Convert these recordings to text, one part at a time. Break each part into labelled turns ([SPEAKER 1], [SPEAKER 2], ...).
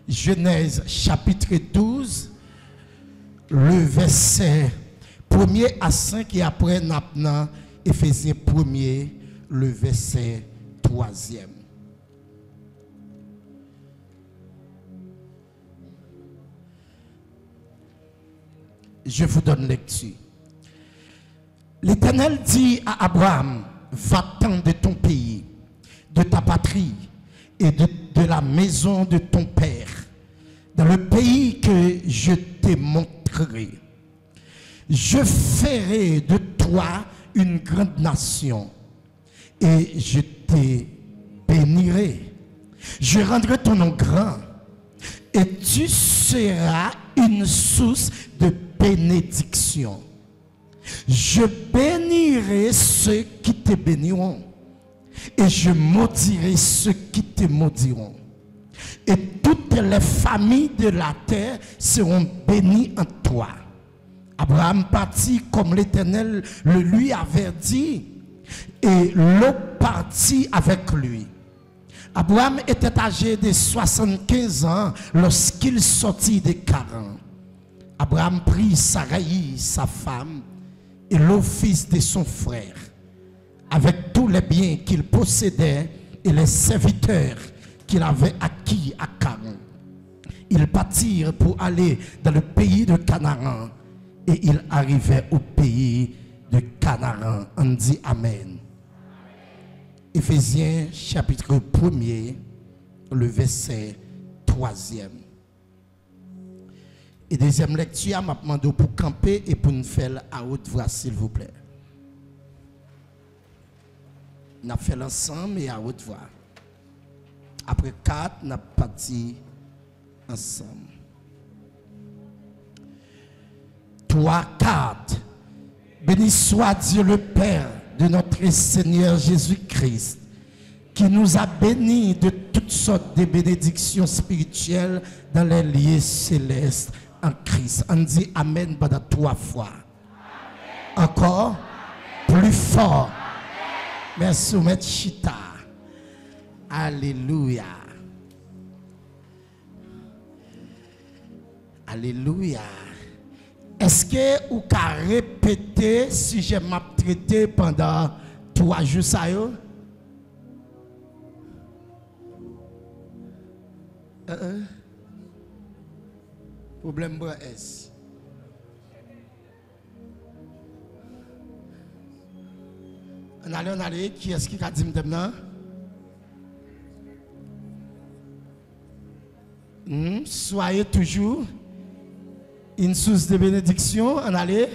[SPEAKER 1] Genèse chapitre 12, le verset 1er à 5 et après maintenant Éphésiens 1er, le verset 3e. Je vous donne lecture. L'Éternel dit à Abraham, va-t'en de ton pays, de ta patrie et de la maison de ton père, dans le pays que je te montrerai. Je ferai de toi une grande nation et je te bénirai. Je rendrai ton nom grand et tu seras une source de bénédiction. Je bénirai ceux qui te béniront et je maudirai ceux qui te maudiront. Et toutes les familles de la terre seront bénies en toi. Abraham partit comme l'Éternel le lui avait dit et Lot partit avec lui. Abraham était âgé de 75 ans lorsqu'il sortit de Charan. Abraham prit Saraï, sa femme, et Lot, fils de son frère, avec tous les biens qu'il possédait et les serviteurs qu'il avait acquis à Charan. Ils partirent pour aller dans le pays de Canaan et ils arrivaient au pays de Canaan. On dit Amen. Éphésiens chapitre 1er, le verset 3e. Et deuxième lecture, je demande pour camper et pour nous faire à haute voix, s'il vous plaît. On a fait l'ensemble et à haute voix. Après 4, on a parti ensemble. 3, 4. Béni soit Dieu le Père de notre Seigneur Jésus-Christ, qui nous a bénis de toutes sortes de bénédictions spirituelles dans les lieux célestes en Christ. On dit Amen pendant 3 fois. Amen. Encore. Amen. Plus fort. Amen. Merci, Maître Chita. Alléluia. Alléluia. Est-ce que vous pouvez répéter si je m'ai traité pendant 3 jours ça yo? Problème bras est. On allait, qui est-ce qui a dit maintenant? Soyez toujours une source de bénédiction, on allait,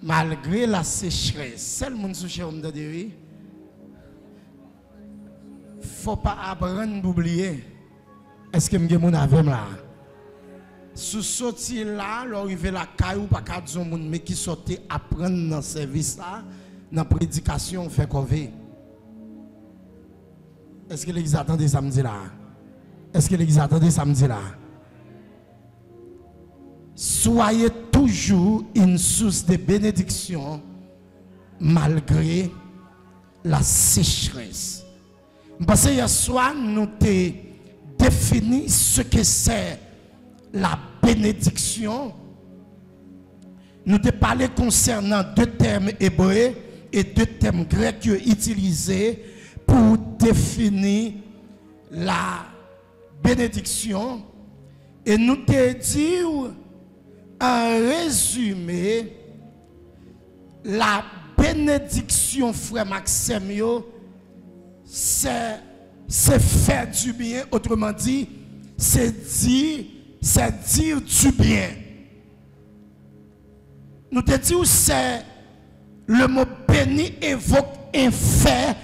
[SPEAKER 1] malgré la sécheresse. C'est le monde souché au monde de il ne faut pas apprendre d'oublier. Est-ce que je suis avec là? Sous sorti là, l'arrivée la caille ou pas qu'à dire monde mais qui sortait apprendre dans service là, dans prédication on fait cover. Est-ce que l'église attendait samedi là? Est-ce que l'église attendait samedi là? Soyez toujours une source de bénédiction malgré la sécheresse. Parce que hier soir, nous avons défini ce que c'est la bénédiction. Nous avons parlé concernant 2 termes hébreux et 2 termes grecs utilisés pour définir la bénédiction. Et nous avons dit en résumé, la bénédiction, frère Maxime, c'est faire du bien. Autrement dit, c'est dire du bien. Nous te disons c'est le mot béni évoque un fait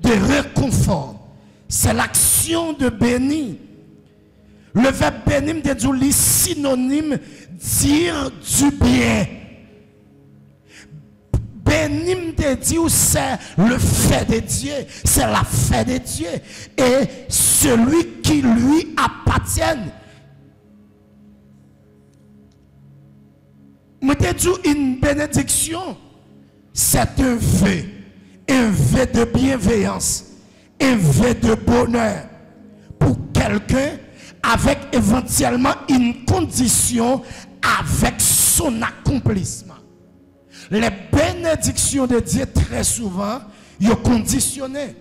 [SPEAKER 1] de réconfort. C'est l'action de béni. Le verbe béni me dit synonyme dire du bien. Béni me dit c'est le fait de Dieu, c'est la fait de Dieu et celui qui lui appartient. Me dit une bénédiction, c'est un vœu de bienveillance, un vœu de bonheur pour quelqu'un avec éventuellement une condition avec son accomplissement. Les bénédictions de Dieu, très souvent, sont conditionnées.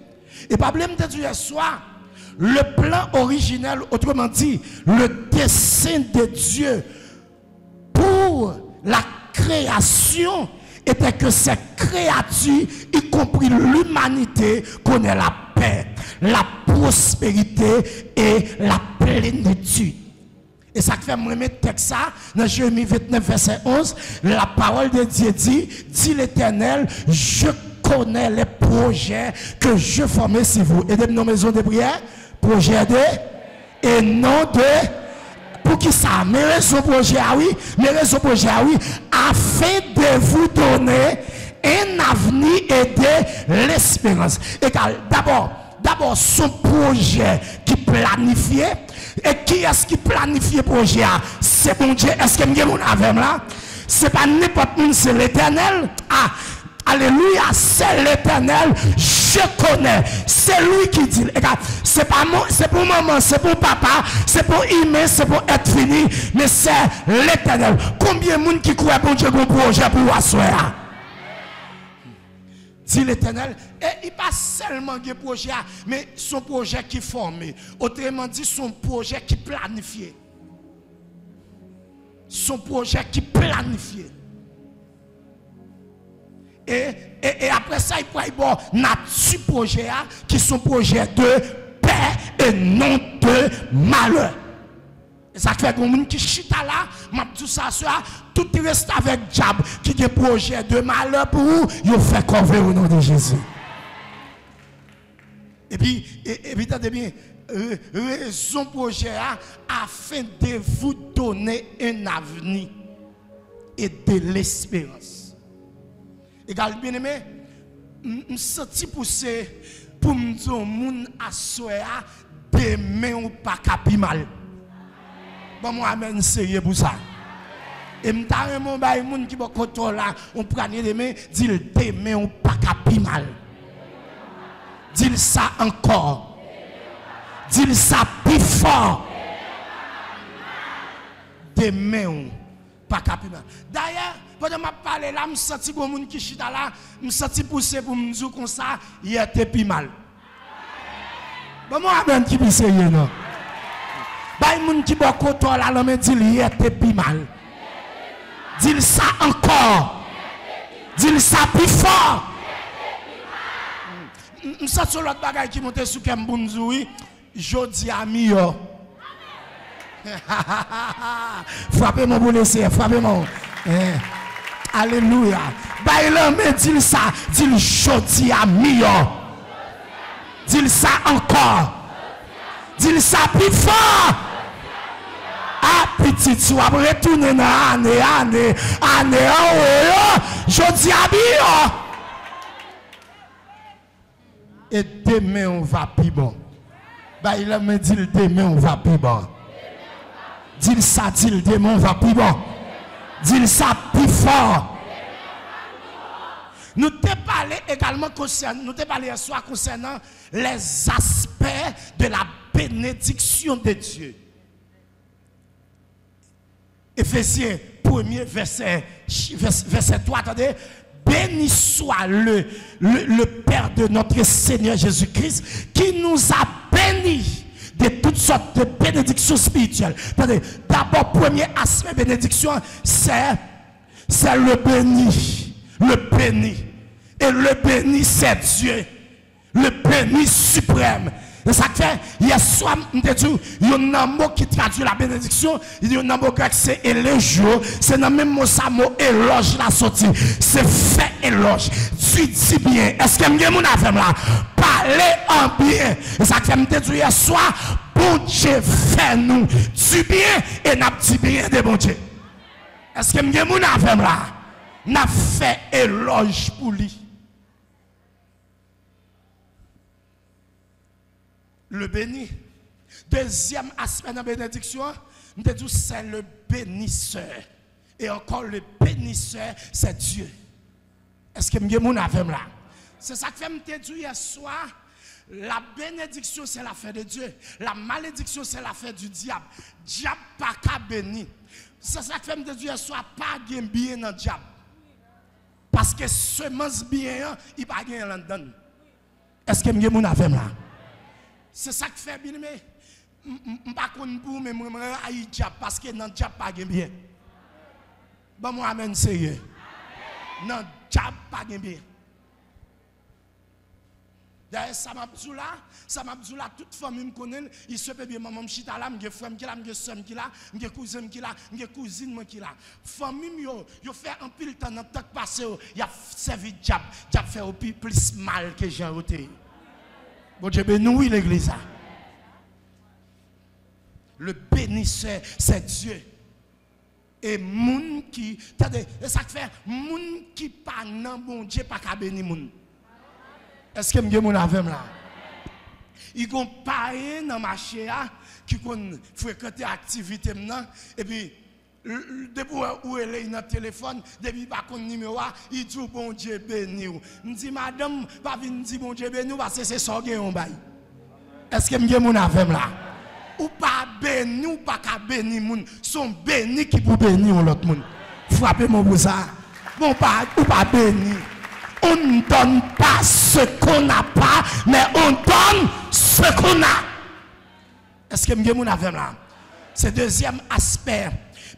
[SPEAKER 1] Et pas problème de Dieu soit le plan originel, autrement dit, le dessein de Dieu pour la création était que ces créatures, y compris l'humanité, connaissent la paix, la prospérité et la plénitude. Et ça fait moi mettre texte ça dans Jérémie 29 verset 11, la parole de Dieu dit l'Éternel, je connais les projets que je formais sur vous. Et de nos maisons de prière, projet de et non de pour qui ça? Mes raisons projet ah oui, mes raisons projet ah oui, afin de vous donner un avenir et de l'espérance. Et d'abord son projet qui planifié. Et qui est-ce qui planifie le projet? C'est bon Dieu. Est-ce que vous avez là? C'est pas n'importe qui, c'est l'Éternel. Ah, alléluia, c'est l'Éternel. Je connais. C'est lui qui dit. C'est pas moi, c'est pour maman, c'est pour papa, c'est pour aimer, c'est pour être fini. Mais c'est l'Éternel. Combien de monde qui croit bon Dieu pour projet pour asseoir? Dit l'Éternel, et il pas seulement un projet, mais son projet qui formé. Autrement dit, son projet qui planifié. Son projet qui planifié. Et après ça, il peut y avoir un projet qui sont projet de paix et non de malheur. Et ça fait que les gens qui chita là, m'a tout ça, tout reste avec diable qui a un projet de malheur pour vous, il fait couvrir au nom de Jésus. Et puis, attendez bien, son projet afin de vous donner un avenir et de l'espérance. Et bien aimé, je me sens poussé pour me dire au monde à soir, demain ou pas capi mal. Bon, moi, amen, sérieux pour ça. Et je suis mon bail, moun qui va contrôler là, on prend les mains, dit le demain ou pas capi mal. Dis ça encore. Dis ça plus fort. Demain ou pas capi mal. D'ailleurs, pendant que je parle là, je me sens que les gens qui sont là, je me sens poussé pour me dire comme ça, il était plus mal. Bon, moi, amen, qui est sérieux, non? Bah, les gens qui sont content là, ils me disent il était plus mal. Dis ça encore. Dis ça plus fort. Je sens sur l'autre bagaille qui monte sur Kembunzoui. Jodi ami yo. Frappez-moi pour laisser, frappez-moi. Alléluia. Bah, il me dit ça. Dis jodi ami yo. Dis ça encore. Dis ça plus fort. Ah, petit, tu vas retourner dans l'année, je dis à bien. Et demain, on va plus bon. Bah, il me dit, demain, on va plus bon. Dis ça, dis demain, on va plus bon. Dis ça plus fort. Nous te parlé également concernant, nous te parlé ce soir concernant les aspects de la bénédiction de Dieu. Éphésiens 1er verset 3, attendez. Béni soit le Père de notre Seigneur Jésus-Christ qui nous a bénis de toutes sortes de bénédictions spirituelles. Attendez, d'abord, premier aspect bénédiction, c'est le béni. Le béni. Et le béni, c'est Dieu. Le béni suprême. Et ça fait, hier soir, il y a un mot qui traduit la bénédiction, il y a un mot grec, c'est élogio, c'est dans le même mot, ça mot éloge la sortie, c'est fait éloge. Tu dis bien, est-ce que je avez là? Parler en bien. Et ça fait, je hier soir, bon Dieu fait nous du bien et n'a dit bien de bon Dieu. Est-ce que je avez là? N'a fait éloge pour lui. Le béni. Deuxième aspect de la bénédiction, c'est le bénisseur. Et encore le bénisseur, c'est Dieu. Est-ce que vous avez là? C'est ça que je me dis hier soir. La bénédiction, c'est l'affaire de Dieu. La malédiction, c'est l'affaire du diable. Diable pas qu'à bénir. C'est ça que fait de Dieu soit pas bien dans le diable. Parce que semence bien, il pas bien là-dedans. Est-ce que vous avez là? C'est ça que fait bien, mais je ne sais pas pour mais je suis diable parce que dans le diable pas bien. Bon, moi, amen, sérieux. Dans le diable pas bien. D'ailleurs, ça m'a dit là, toute famille me connaît, il se peut bien, maman chita là, mes frères qui là, mes soeurs qui là, mes cousins qui là, mes cousines qui là. Famille yo fait un pile temps dans temps passé, il a servi diable fait au plus mal que j'ai ôté. Bon Dieu bénis l'église. Le bénisseur, c'est Dieu. Et moun qui, attendez, ça fait moun qui pas nan bon Dieu pas qu'à bénir moun. Est-ce que vous avez là? Ils ont parlé dans le marché qui ont fréquenté l'activité maintenant. Et puis, depuis où elle est dans le téléphone, depuis qu'il n'y a pas de numéro, il dit bon Dieu béni. Je dis madame, pas venir dire bon Dieu béni parce que c'est ça qui est un bail. Est-ce que vous avez là? Ou pas béni, ou pas qu'à bénir moun. Sont bénis qui pour bénir l'autre monde. Frappez-moi pour ça. Bon, ou pas béni. On ne donne pas ce qu'on n'a pas, mais on donne ce qu'on a. Est-ce que vous avez là? C'est le deuxième aspect.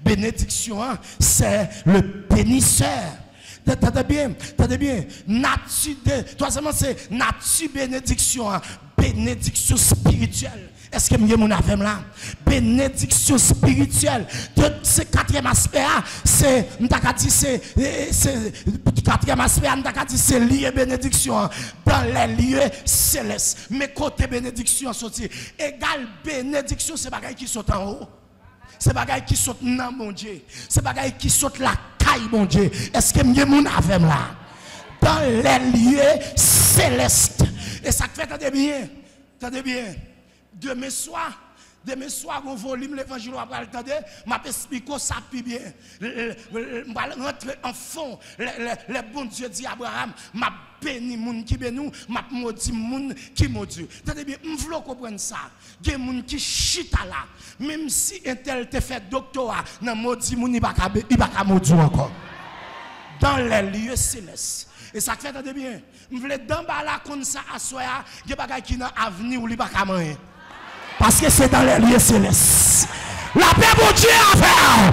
[SPEAKER 1] Bénédiction, c'est le bénisseur. T'entendez bien. Troisièmement, c'est nature bénédiction. Bénédiction spirituelle. Est-ce que vous avez là? Bénédiction spirituelle. Ce quatrième aspect, c'est quatrième aspect, c'est lié bénédiction dans les lieux célestes. Mais côté bénédiction, égal bénédiction, c'est bagaille qui saute en haut. C'est bagaille qui saute dans mon Dieu. C'est bagaille qui saute la caille, mon Dieu. Est-ce que vous avez là? Dans les lieux célestes. Et ça fait, attendez bien. Demain soir, mon volume, l'évangile, on va attendre, m'a expliqué ça plus bien. Je vais rentrer en fond. Le bon Dieu dit à Abraham, m'a béni moun qui béni, m'a maudit moun qui maudit. Attendez bien, je veux comprendre ça. Il y a des gens qui chita là. Même si un tel te fait doctorat, dans maudit moun, il va pas maudit encore. Dans les lieux célestes. Et ça fait, attendez bien, je veux d'en bas là comme ça à soya, il y a des gens qui dans l'avenir où il va pas manger. Parce que c'est dans les lieux célestes. La paix pour Dieu à faire.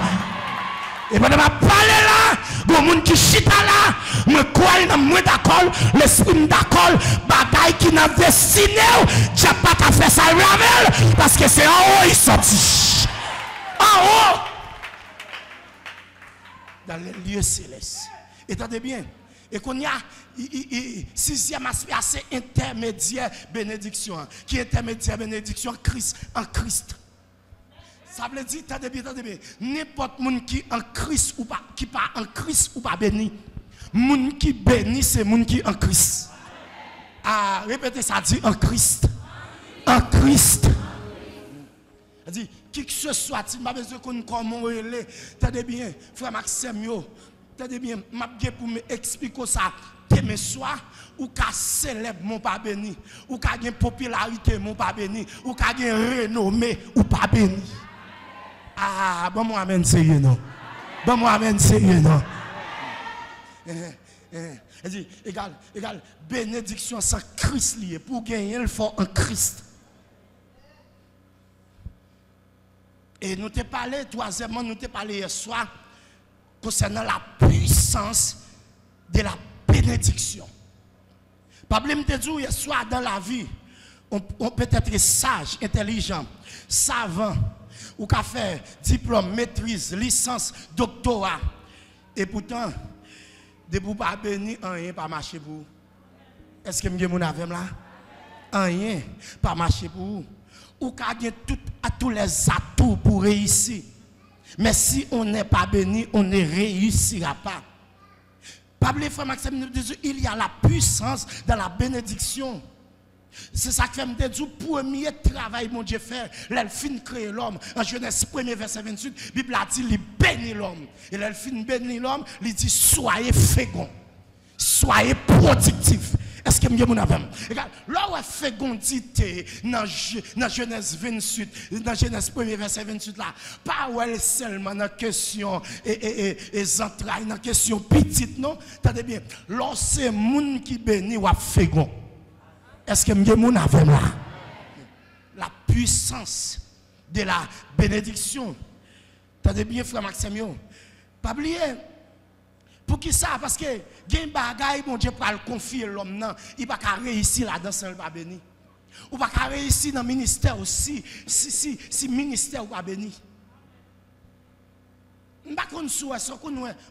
[SPEAKER 1] Et pendant que je parle là, il y a des gens qui chita là, je crois dans moi d'accord, l'esprit d'accord, bagaille qui n'a destiné, je n'ai pas qu'à faire ça avec, parce que c'est en haut il sortit. En haut. Dans les lieux célestes. Et attendez bien. Et qu'on y a sixième aspect, c'est intermédiaire bénédiction. Qui est intermédiaire bénédiction en Christ. Ça veut dire, attendez bien. N'importe monde qui en Christ ou pas, qui pas en Christ ou pas béni. Monde qui béni, c'est monde qui en Christ. Ah, répétez ça, dit en Christ. En Christ. Dit, qui que ce soit, il m'a besoin qu'on comment il est. Attendez bien, frère Maxime, attendez bien, je pour m'expliquer ça. Demain soir, ou qu'à célèbre mon pas béni, ou qu'à une popularité mon pas béni, ou qu'à une renommée ou pas béni. Ah, bon moi amen sérieux non. Bon moi amen sérieux non. Égal, bénédiction sans Christ lié. Pour gagner, il faut un Christ. Et nous t'ai parlé, troisièmement, nous t'ai parlé hier soir concernant la puissance de la bénédiction. Problème de Dieu, hier soir dans la vie, on peut être sage, intelligent, savant, ou qu'à faire diplôme, maîtrise, licence, doctorat. Et pourtant, de vous pas bénir, rien pas marcher pour vous. Est-ce que vous avez là? Rien pas marcher pour vous. Ou qu'à tous les atouts pour réussir. Mais si on n'est pas béni, on ne réussira pas. Pablo frère Maxime, il y a la puissance dans la bénédiction. C'est ça que fait me dire, le premier travail, mon Dieu, fait, l'elfine crée l'homme. En Genèse 1er, verset 28, la Bible a dit, il bénit l'homme. Et l'elfine bénit l'homme, il dit, soyez fécond, soyez productif. Est-ce que vous avez? Là où elle fait gondité dans Genèse 28, dans Genèse 1er verset 28 là, pas où elle seulement dans question et entrailles, dans question petite, non? Attendez bien, lorsque c'est moun qui bénit ou a fait gon. Est-ce que vous avez là? La puissance de la bénédiction. Attendez bien, frère Maxime, pas oublier. Pour qui ça? Parce que il y a un bagage, bon Dieu, pour le confier l'homme, il ne va pas réussir là-dedans sans le pas béni. Ou pas réussir dans le ministère aussi, si le ministère n'est pas béni. Je ne sais pas si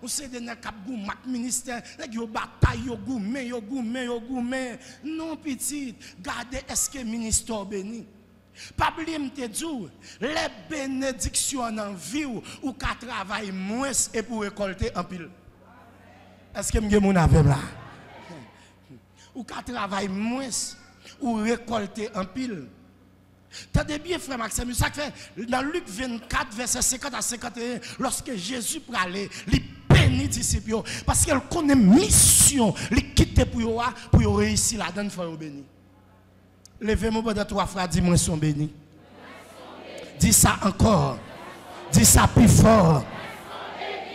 [SPEAKER 1] on sait que le ministère, il y a bataille, il y a gourmet. Non, petit, gardez, est-ce que le ministère est béni? Pas oublier me dire, les bénédictions en vie ou qu'à travailler moins et pour récolter en pile. Est-ce que vous avez là? Ou qu'à travailler moins ou récolter en pile. Tenez bien, frère Maxime, ça fait dans Luc 24, verset 50 à 51, lorsque Jésus parlait, il bénit disciples parce qu'elle connaît mission, il quitte pour réussir là-dedans, il faut bénir. Levez-moi de trois frères, dis-moi, ils sont bénis. Dis ça encore. Dis ça plus fort.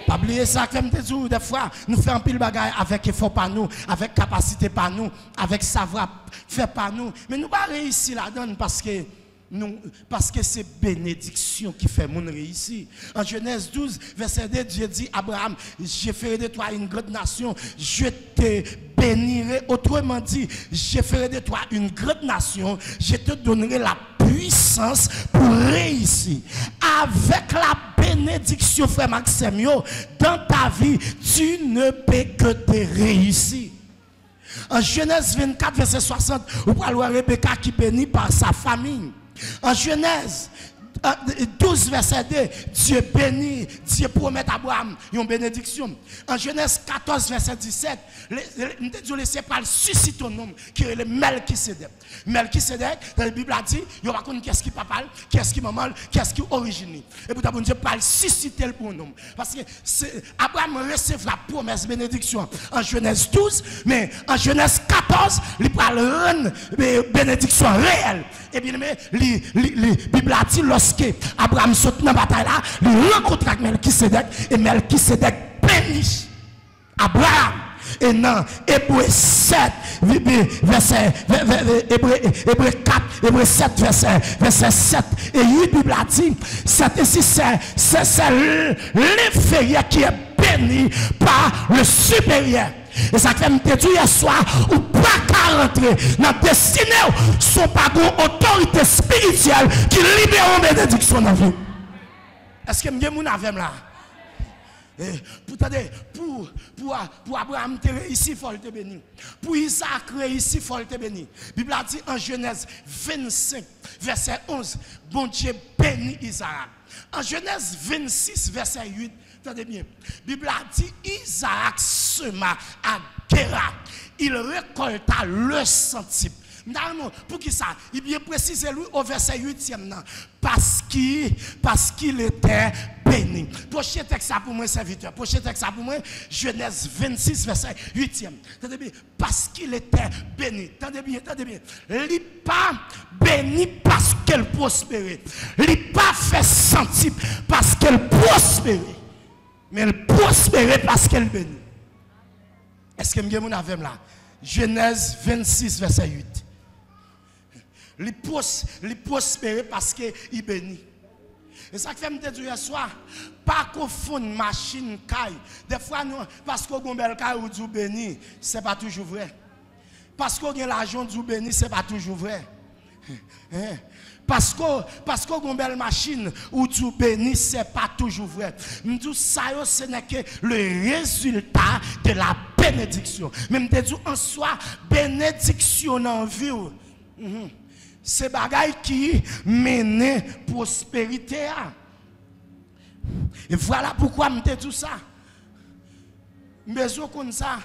[SPEAKER 1] Pas oublier ça, comme des jours, des fois, nous faisons un pile bagaille avec effort par nous, avec capacité par nous, avec savoir faire par nous. Mais nous ne pas réussir là-dedans parce que c'est bénédiction qui fait mon réussir. En Genèse 12, verset 2, Dieu dit Abraham, je ferai de toi une grande nation, je te bénirai. Autrement dit, je ferai de toi une grande nation, je te donnerai la puissance pour réussir. Avec la bénédiction, frère Maxime, dans ta vie, tu ne peux que te réussir. En Genèse 24, verset 60, vous pouvez voir Rebecca qui bénit par sa famille. En Genèse 12, verset 2, Dieu bénit, Dieu promet à Abraham une bénédiction. En Genèse 14, verset 17, Dieu laisse pas susciter un homme qui est le Melchisedec. Melchisedec, dans la Bible a dit, il n'y a pas qu'est-ce qui parle, qu'est-ce qui maman, qu'est-ce qui origine. Et pour Dieu parle susciter pour un homme. Parce que Abraham reçoit la promesse bénédiction en Genèse 12, mais en Genèse 14, il parle de bénédiction réelle. Et bien, la Bible a dit, lorsque Abraham saute dans la bataille là, il rencontre avec Melchisedec et Melchisedec bénit Abraham. Et dans Hébreu 7, verset Hébreu 4, Hébreu 7, verset 7 et 8, Bible a dit, c'est l'inférieur qui est béni par le supérieur. Et ça fait me dire hier soir, ou pas qu'à rentrer dans la destinée, son pas une autorité spirituelle qui libère une bénédiction dans la vie. Est-ce que vous avez là? Pour Abraham te réussir, il faut te bénir. Pour Isaac réussir, il faut te bénir. La Bible a dit en Genèse 25, verset 11, bon Dieu bénit Isaac. En Genèse 26, verset 8, attendez bien, la Bible a dit Isaac sema à Guéra. Il récolta le centime. Pour qui ça? Il bien précisé lui au verset 8e. Parce qu'il était béni. Prochain texte pour moi, serviteur. Prochain texte pour moi, Genèse 26, verset 8e. Attendez bien. Parce qu'il était béni. Attendez bien, attendez bien. Il n'est pas béni parce qu'elle prospérait. Il n'est pas fait sentir parce qu'elle prospérait. Mais elle prospérait parce qu'elle bénit. Est-ce que vous avez là? Genèse 26, verset 8. Il prospère parce qu'il bénit. Et ça fait me dire hier soir, pas qu'on fonde machine caille. Des fois, nous, parce qu'on a un bel caille ou du béni, ce n'est pas toujours vrai. Parce qu'on a l'argent du béni, ce n'est pas toujours vrai. Parce qu'on a une belle machine ou du béni, ce n'est pas toujours vrai. Nous ça, ce n'est que le résultat de la bénédiction. Même dit en soi, bénédiction en vie. C'est bagaille qui mène prospérité. Et voilà pourquoi je dis tout ça. Besoin comme ça.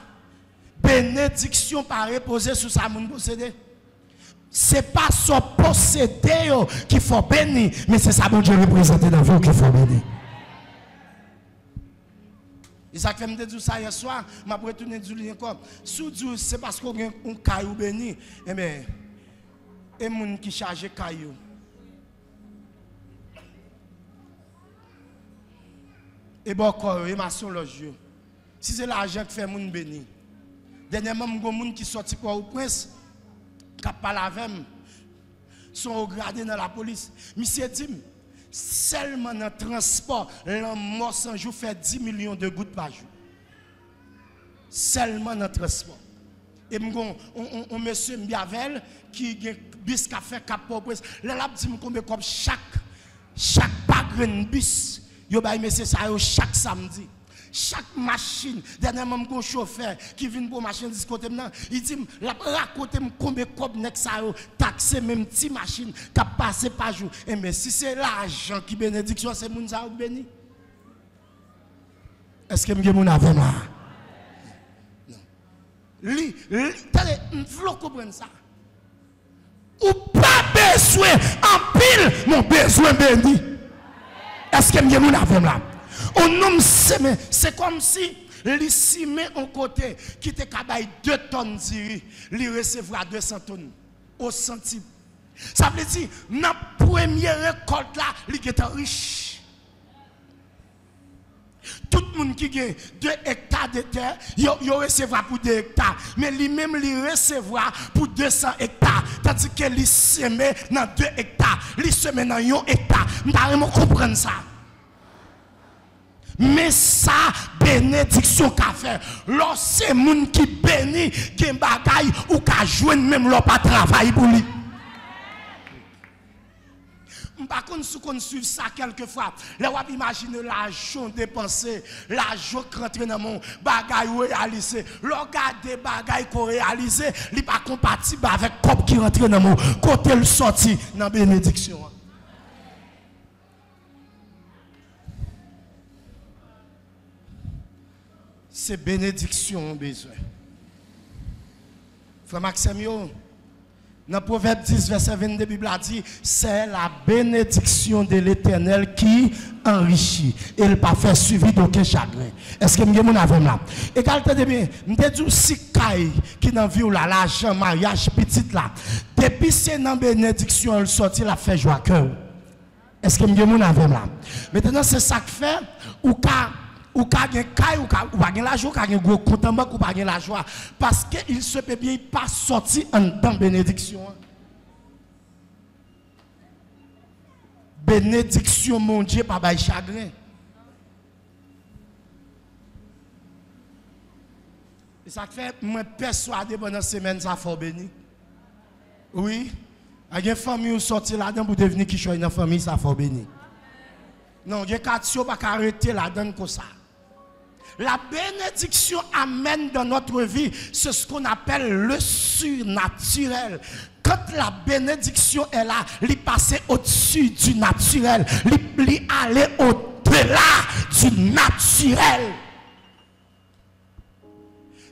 [SPEAKER 1] Bénédiction par reposer sur ça, mon possédé. Ce n'est pas son possédé qu'il faut bénir, mais c'est ça, mon Dieu, représenté dans vous qu'il faut bénir. Et ça fait me dire ça hier soir, m'a retourné dire encore. Sous Dieu, c'est parce qu'on a un caillou béni. Eh bien, et moun qui charge caillou. Et bon corps, et maçon loge. Si c'est l'argent qui fait moun béni. Dernièrement, mon moun qui sorti pour au prince, qui parle avec moi, sont regardés dans la police. Monsieur dit, seulement dans le transport, l'homme mort sans jour fait 10 millions de gouttes par jour. Seulement dans le transport. Et on monsieur Mbiavel qui a un bus qui a fait cap pour presse. Là, là, dit combien comme chaque bagren bus, yo bay monsieur ça chaque samedi. Chaque machine, dernièrement, mon chauffeur qui vient pour machine de côté maintenant, il dit, la raconte combien de cob nek ça taxé même petite machine qui passe par jour. Et mais si c'est l'argent qui bénédiction, c'est moun ça béni. Est-ce que m'gé moun avec moi? Non. Attendez, m'vlo comprendre ça. Ou pas besoin en pile, mon besoin béni. Est-ce que m'gé moun avec moi? C'est comme si les simé en côté qui te cabaye 2 tonnes d'iri, il recevra 200 tonnes au centime. Ça veut dire, dans la première récolte là, il est riche. Tout le monde qui a 2 hectares de terre, il recevra pour 2 hectares. Mais lui-même, il recevra pour 200 hectares. Tandis que il semé dans 2 hectares, il semé dans 1 hectare. Je ne comprends pas ça. Mais ça, bénédiction qu'a fait. Lorsque c'est moun qui bénit, qui bagaille ou qui joue même leur pas travail pour lui. Par contre, si on suit ça quelquefois, là on imagine l'argent dépensé, l'argent qui rentre dans mon bagaille réalisé. Regardez bagaille qu'on réalisé, il n'est pas compatible avec le cop qui rentre dans mon côté le sorti dans la bénédiction. C'est bénédiction besoin. Frère Maxime, dans Proverbe 10, verset 22, la Bible a dit, c'est la bénédiction de l'Éternel qui enrichit. Et il ne pas fait suivi d'aucun chagrin. Est-ce que vous avez là? Égalité de bien, je dis si Kaï qui dans vie là, l'argent, mariage, petit là, depuis c'est dans la bénédiction, elle sortit, la fait joie cœur. Est-ce que vous avez là? Maintenant, c'est ça que fait, ou ka gen kay ou pas gen la joie, ou ka gen gros compte en banque ou pas gen la joie parce que il se peut bien pas sorti en temps bénédiction. Bénédiction mon Dieu pas bail chagrin. Et ça fait moi persuadé pendant semaine ça faut béni. Oui, il y a une famille qui sorti là-dedans pour devenir qui choisit dans famille ça faut béni. Non, il y a 4 pas arrêter là-dedans comme ça. La bénédiction amène dans notre vie, c'est ce qu'on appelle le surnaturel. Quand la bénédiction est là, il passe au-dessus du naturel, il aller au-delà du naturel.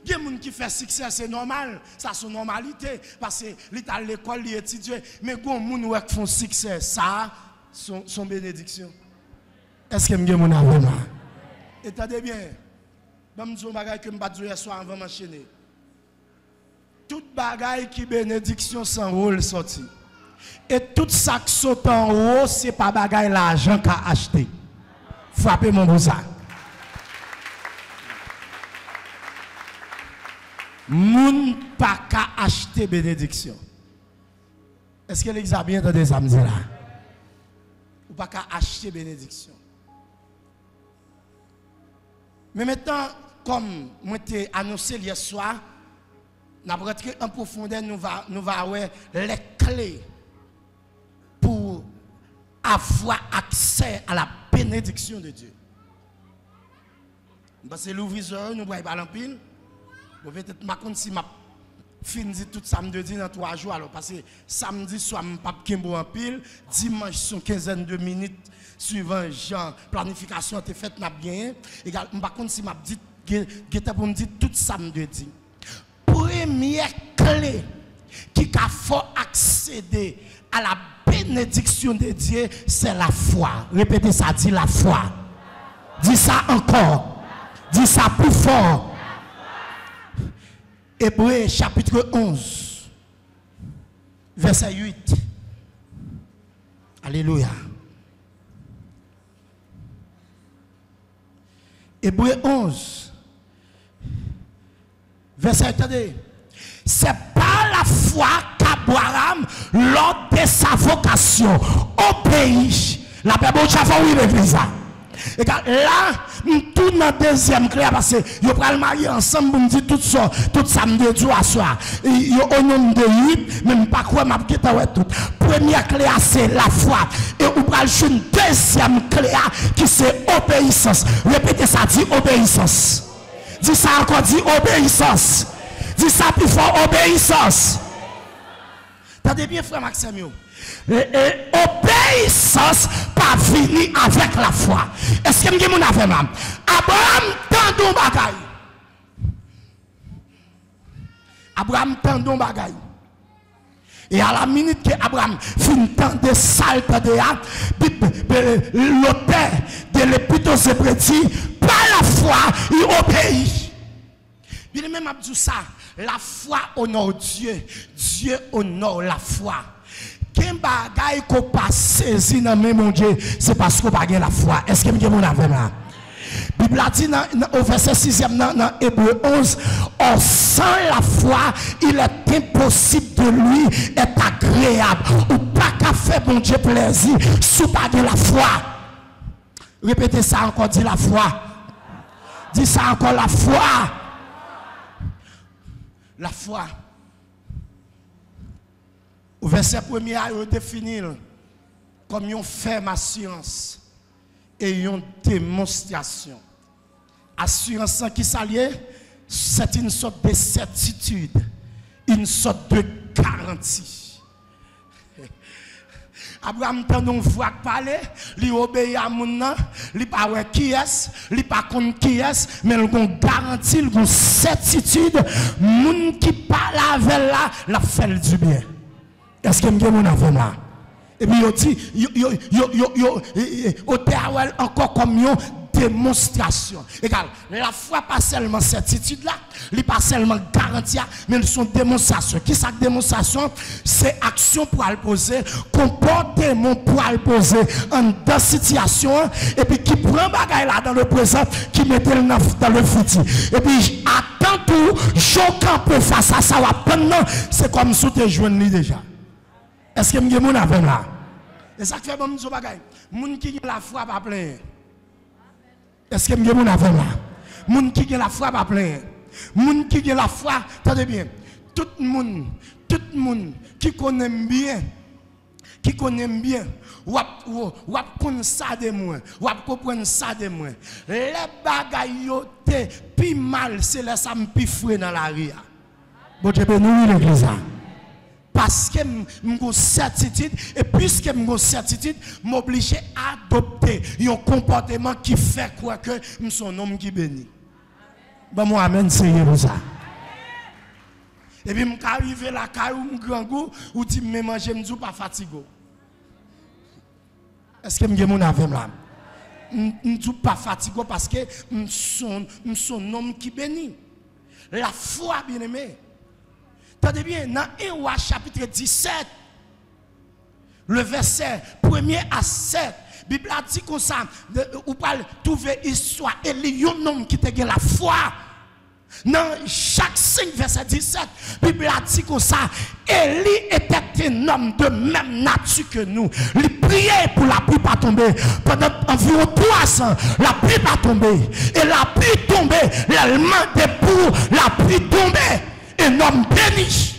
[SPEAKER 1] Il y a des gens qui font succès, c'est normal, ça c'est une normalité, parce qu'ils sont à l'école, ils étudient, mais il y a des gens qui font succès, ça, son bénédiction. Est-ce que vous avez un avis? Attendez bien. Je vais vous dire que je vais dire soir avant de m'enchaîner. Toute bagaille qui bénédiction sans rôle sorti. Et tout ça qui saute en haut, ce n'est pas bagaille l'argent qu'a acheté. Frappez mon bousin. Moun pas qu'à acheter bénédiction. Est-ce que les amis entendent des amis là? Ou pas qu'à acheter bénédiction. Mais maintenant, comme moi t'ai annoncé hier soir, nous allons rentrer en profondeur, nous va avoir les clés pour avoir accès à la bénédiction de Dieu. Parce que l'ouvriseur, nous allons parler en pile. Peut-être que si je finis tout samedi dans 3 jours, alors parce que samedi soir, je ne peux pas en pile, dimanche, sont 15 de minutes. Suivant genre planification est faite n'a bien égal par contre si m'a dit pour me dire tout samedi première clé qui a faut accéder à la bénédiction de Dieu c'est la foi. Répétez ça, dit la foi. Dis ça encore. Dis ça plus fort. Hébreux chapitre 11, verset 8. Alléluia. Hébreux 11, verset 8. C'est par la foi qu'Abraham, lors de sa vocation, obéit. La Bible oui, l'église. Et là, nous tournons dans la deuxième clé parce que nous allons marier ensemble pour nous dire tout ça, tout ça, nous disons à soi. Au nom de 8, même pas quoi, m'a dit tout. Première clé, c'est la foi. Et nous allons jouer une deuxième clé qui c'est obéissance. Répétez ça, dit obéissance. Dis ça encore, dit obéissance. Dis ça plus fort, obéissance. Attendez bien, frère Maxime. Obéissance pas venir avec la foi. Est-ce que vous avez même? Abraham tendon bagay. Abraham tendon bagay. Et à la minute que Abraham finit de salte de l'auteur de l'épître aux Hébreux, par la foi, il obéit. Il même a dit ça. La foi honore Dieu. Dieu honore la foi. Quel bagay qu'on pas saisi dans mon Dieu, c'est parce qu'on pas la foi. Est-ce que vous avez là? La Bible dit au verset 6e dans Hébreux 11, or sans la foi, il est impossible de lui être agréable. Ou pas qu'à faire bon Dieu plaisir, sous pas de la foi. Répétez ça encore, dis la foi. Dis ça encore, la foi. La foi. Au verset 1er, il définit comme une ferme assurance et une démonstration. Assurance qui s'allie, c'est une sorte de certitude, une sorte de garantie. Abraham t'a nous voix parler, il obéit à mon nom, il pas ouais qui est, il pas contre qui est, mais il a une garantie, il a une certitude, moun qui parle avec là, la fait du bien. Est-ce que vous avez là? Et puis, il encore comme une démonstration. Égal, la foi pas seulement certitude là, il pas seulement garantie, mais ils sont démonstration. Qui ça démonstration? C'est action pour aller poser, comportement pour aller poser en dans situation, et puis qui prend bagaille là dans le présent, qui mettait le neuf dans le futur. Et puis, attends tout, chacun peut face à ça, c'est comme si tu es joint déjà. Est-ce que vous avez là? Et ça fait bon, nous bagaille. Moun qui a la foi pas plein. Est-ce que vous avez là? Moun qui a la foi pas plein. Moun qui a la foi, attendez bien. Tout le monde qui connaît bien, ou connaît ça de moi, ou comprendre ça de moi. Les bagailles yote pi mal, c'est là ça me pi fouet dans la rue. Bon Dieu bénisse l'église. Parce que j'ai certitude, et puisque j'ai certitude, m'oblige à adopter un comportement qui fait quoi que je suis un homme qui bénit. Bon, moi, amen, c'est pour ça. Et puis, je suis arrivé là, je suis grand goût, ou je me manger, je ne suis pas fatigué. Est-ce que je suis là? Je ne suis pas fatigué parce que je suis un homme qui bénit. La foi, bien aimé. Attendez bien, dans 1 Roi chapitre 17, le verset 1er à 7, la Bible a dit comme ça, ou parle trouver histoire, et il y a un homme qui a la foi. Dans chaque 5 verset 17, la Bible a dit comme ça, Élie était un homme de même nature que nous. Il priait pour la pluie pas tomber. Pendant environ 3 ans, la pluie pas tomber. Et la pluie tombait, elle demandait pour la pluie tomber. Un homme béni.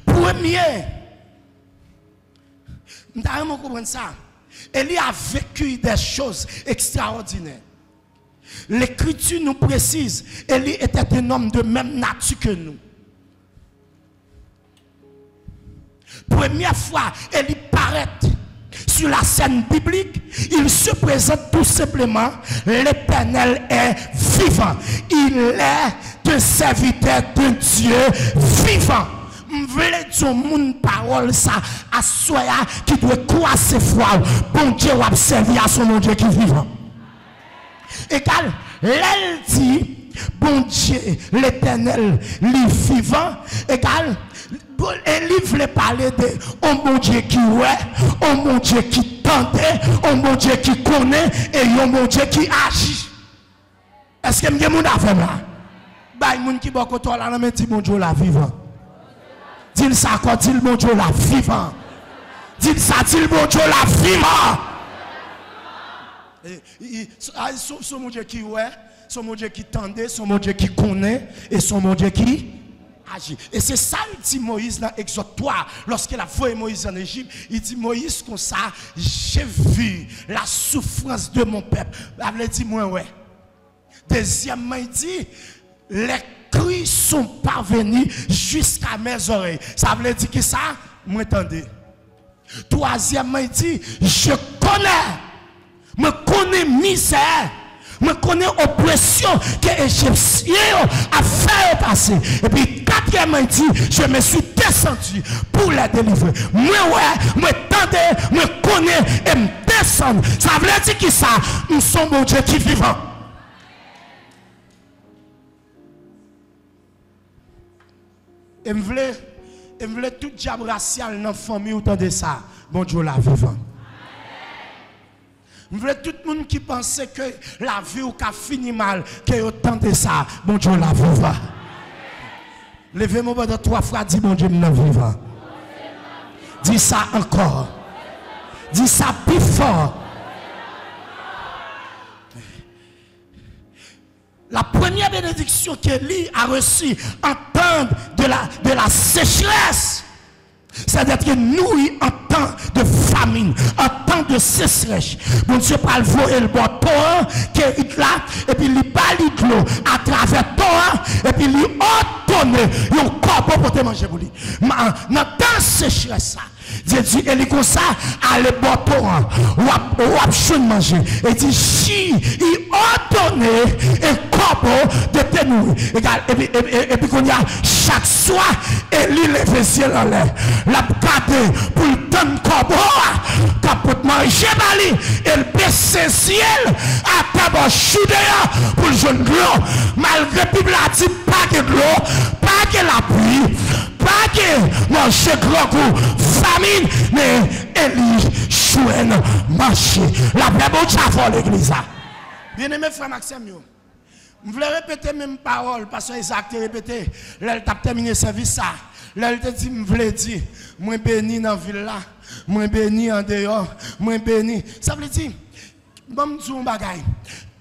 [SPEAKER 1] Premier, nous devons comprendre ça. Élie a vécu des choses extraordinaires. L'Écriture nous précise, Élie était un homme de même nature que nous. Première fois, Élie paraît sur la scène biblique, il se présente tout simplement, l'Éternel est vivant. Il est un serviteur de Dieu vivant. Je voulais dire mon parole ça à soya qui doit croiser foi. Bon Dieu va servir à son mon Dieu qui vivant. Égal, l'elle dit bon Dieu, l'Éternel, lui vivant, égal, et il voulait parler de oh mon Dieu qui ouais, oh mon Dieu qui tente, oh mon Dieu qui connaît, et oh mon Dieu qui agit. Est-ce que je suis avec là? Bah, il y a des gens qui sont là, mais dit mon Dieu la vivant. Dis ça quand dit mon Dieu la vivant. Dis ça, dit mon Dieu la vivant. Son mon Dieu qui ouais, son mon Dieu qui tendait, son mon Dieu qui connaît et son mon Dieu qui agit. Et c'est ça il dit Moïse dans Exode 3 lorsqu'il a vu Moïse en Égypte, il dit Moïse comme ça, j'ai vu la souffrance de mon peuple. Il dit moi ouais. Deuxièmement il dit les cris sont parvenus jusqu'à mes oreilles. Ça veut dire que ça m'entendez. Troisièmement il dit je connais misère, me connais oppression que les Égyptiens a fait passer. Et puis quatrièmement il dit je me suis descendu pour la délivrer. Moi ouais, me tendais, me connais et me descendre. Ça veut dire que ça, nous sommes mon Dieu qui vivant. Et me voulais tout diable racial dans la famille autant de ça. Bon Dieu la vivant. Je veux tout le monde qui pensait que la vie ou qu'a fini mal, que autant de ça, bon Dieu la vivant. Levez-moi de 3 fois, dis bon Dieu la vivant. Dis ça encore. Dis ça plus fort. La première bénédiction qu'Élie a reçue en temps de la sécheresse, c'est-à-dire que nous, en temps de famine, en temps de sécheresse, mon Dieu parle voir le bâton qui est là, et puis il parle de l'eau à travers toi, et puis il ordonne un corps pour te manger pour lui. Dans temps sécheresse, Dieu dit, il est comme ça, à le bâton, ou à chaud manger. Et dit, si il ordonne un corps de te nourrir. Et puis qu'on y a chaque soir, il lève le ciel en l'air. La garde pour le temps corps, pour manger bali, il baisse le ciel à tabac choudéa pour le jeune de l'eau. Malgré que la dit pas que de l'eau, pas que la pluie, pas que manger grand coup, famine, mais Élie chouenne marché. La paix bon chafon l'église. Bien aimé frère Maxime, je voulais répéter même parole parce que Isaac a répété. Là, il a terminé le service. Là, il a dit, je voulais dire, moi béni dans la ville là, moi béni en dehors, moi béni. Ça veut dire, bon, je dis bagaille.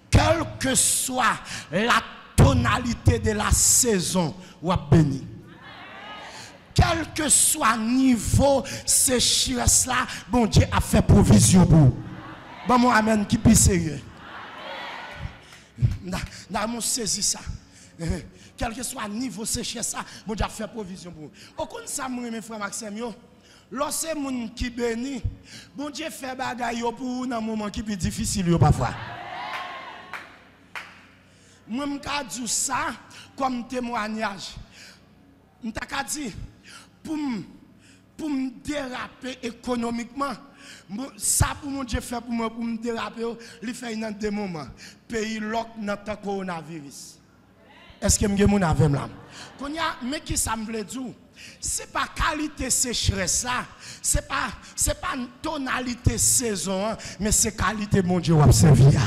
[SPEAKER 1] Quelle que soit la tonalité de la saison, ou béni. Quel que soit le niveau sécheresse là, bon Dieu a fait provision pour vous. Bon, mon amen qui plus sérieux. Dans mon saisi ça. Quel que soit le niveau sécheresse là, bon Dieu a fait provision pour vous. Au compte ça, mes frères Maxime, lorsque c'est mon qui béni, bon Dieu fait bagaille pour vous dans un moment qui est difficile parfois. Moi, je dis ça comme témoignage. Je dis pour me déraper économiquement, ça pour mon Dieu fait pour moi, pour me déraper, il fait dans des moments. Pays lock dans le coronavirus. Est-ce que je suis avec là? Mais qui ça me veut dire? Ce n'est pas qualité sécheresse, ce n'est pas une tonalité saison, mais c'est qualité mon Dieu observé.